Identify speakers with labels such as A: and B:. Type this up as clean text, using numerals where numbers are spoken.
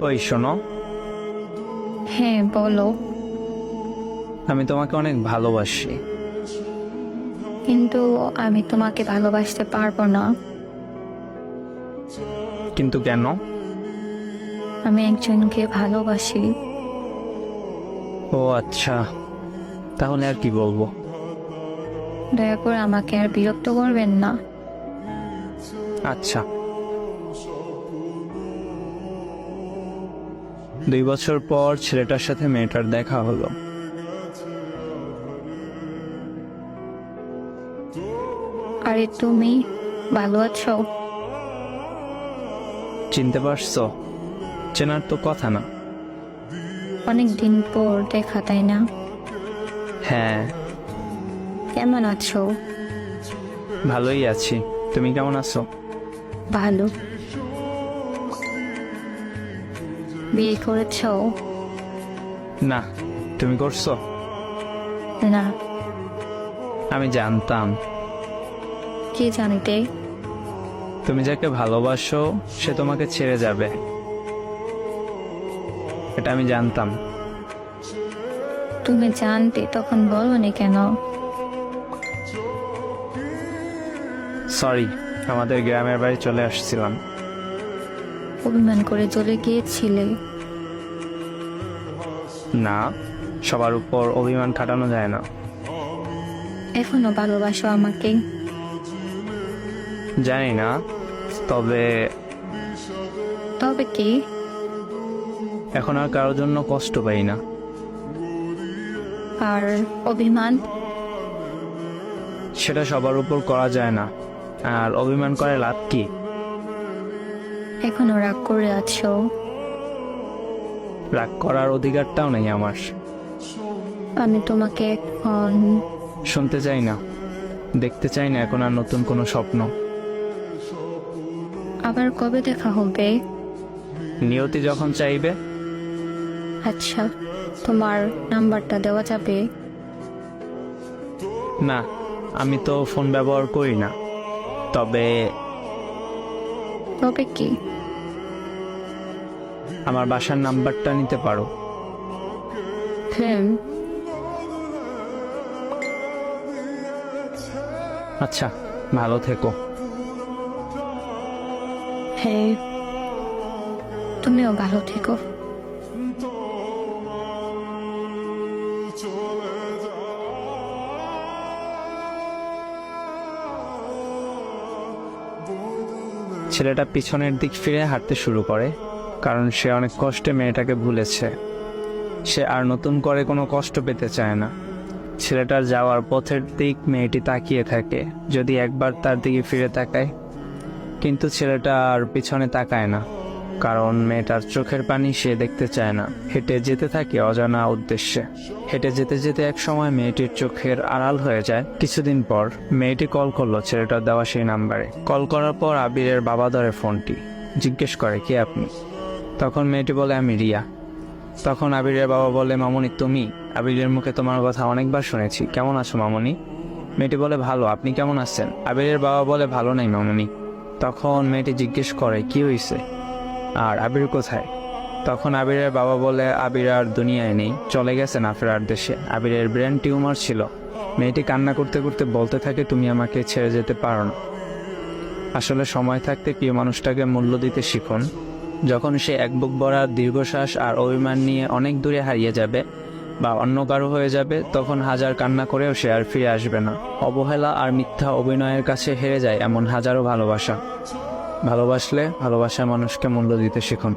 A: ওই শোনো,
B: হ্যাঁ বলো।
A: আমি তোমাকে অনেক ভালোবাসি।
B: কিন্তু আমি তোমাকে ভালোবাসতে পারবো না।
A: কিন্তু কেন?
B: আমি একজনকে ভালোবাসি।
A: ও আচ্ছা, তাহলে আর কি বলবো।
B: দয়া করে আমাকে আর বিরক্ত করবেন না।
A: আচ্ছা, 2 বছর পর ছেলেটার সাথে মেয়েটার দেখা হলো।
B: আরে তুমি ভালো আছো?
A: চিনতে পারছো? চেনার তো কথা না।
B: অনেক দিন পর দেখা, তাই না?
A: হ্যাঁ,
B: কেমন আছো?
A: ভালোই আছি। তুমি কেমন আছো?
B: ভালো। বিয়ে করেছো?
A: না, তুমি করছো?
B: না।
A: আমি জানতাম
B: কি জানতে?
A: তুমি যাকে ভালোবাসো সে তোমাকে ছেড়ে যাবে, এটা আমি জানতাম।
B: তুমি জানতে তখন বলোনি কেন?
A: সরি, আমাদের গ্রামের বাড়ি চলে আসছিলাম।
B: অভিমান করে চলে গিয়েছিলে?
A: না, সবার উপর অভিমান খাটানো যায় না।
B: এখনো ভালোবাসো আমাকে?
A: জানি না, তবে
B: তবে কি?
A: এখন আর কারোর জন্য কষ্ট পাই না।
B: আর অভিমান?
A: সেটা সবার উপর করা যায় না, আর অভিমান করে লাভ কি?
B: এখনো রাগ করে আছো?
A: রাগ করার অধিকারটাও নেই আমার।
B: আমি তোমাকে এখন
A: শুনতে চাই না, দেখতে চাই না এখন আর নতুন কোনো স্বপ্ন।
B: আবার কবে দেখা হবে?
A: নিয়তি যখন চাইবে।
B: আচ্ছা, তোমার নাম্বারটা দেওয়া যাবে?
A: না, আমি তো ফোন ব্যবহার করি না। তবে
B: তবে কি?
A: আমার বাসার নাম্বারটা নিতে পারো।
B: হ্যাঁ।
A: আচ্ছা, ভালো থেকো।
B: হ্যাঁ, তুমিও ভালো থেকো।
A: ছেলেটা পিছনের দিক ফিরে হাঁটতে শুরু করে, কারণ সে অনেক কষ্টে মেয়েটাকে ভুলেছে। সে আর নতুন করে কোনো কষ্ট পেতে চায় না। ছেলেটার যাওয়ার পথের দিক মেয়েটি তাকিয়ে থাকে, যদি একবার তার দিকে ফিরে তাকায়। কিন্তু ছেলেটা আর পিছনে তাকায় না, কারণ মেয়েটার চোখের পানি সে দেখতে চায় না। হেঁটে যেতে থাকে অজানা উদ্দেশ্যে। হেঁটে যেতে যেতে এক সময় মেয়েটির চোখের আড়াল হয়ে যায়। কিছুদিন পর মেয়েটি কল করলো ছেলেটার দেওয়া সেই নাম্বারে। কল করার পর আবিরের বাবা ধরে ফোনটি, জিজ্ঞেস করে, কে আপনি? তখন মেয়েটি বলে, আমি রিয়া। তখন আবিরের বাবা বলে, মামনি তুমি? আবিরের মুখে তোমার কথা অনেকবার শুনেছি, কেমন আছো মামনি? মেয়েটি বলে, ভালো, আপনি কেমন আছেন? আবিরের বাবা বলে, ভালো নাই মামনি। তখন মেয়েটি জিজ্ঞেস করে, কি হয়েছে আর আবির কোথায়? তখন আবিরের বাবা বলে, আবির আর দুনিয়ায় নেই, চলে গেছে না ফেরার দেশে। আবিরের ব্রেন টিউমার ছিল। মেয়েটি কান্না করতে করতে বলতে থাকে, তুমি আমাকে ছেড়ে যেতে পারো না। আসলে সময় থাকতে প্রিয় মানুষটাকে মূল্য দিতে শিখুন। যখন সে এক বুক ভরা দীর্ঘশ্বাস আর অভিমান নিয়ে অনেক দূরে হারিয়ে যাবে বা অন্য কারো হয়ে যাবে, তখন হাজার কান্না করেও সে আর ফিরে আসবে না। অবহেলা আর মিথ্যা অভিনয়ের কাছে হেরে যায় এমন হাজারো ভালোবাসা। ভালোবাসলে ভালোবাসার মানুষকে মূল্য দিতে শিখুন।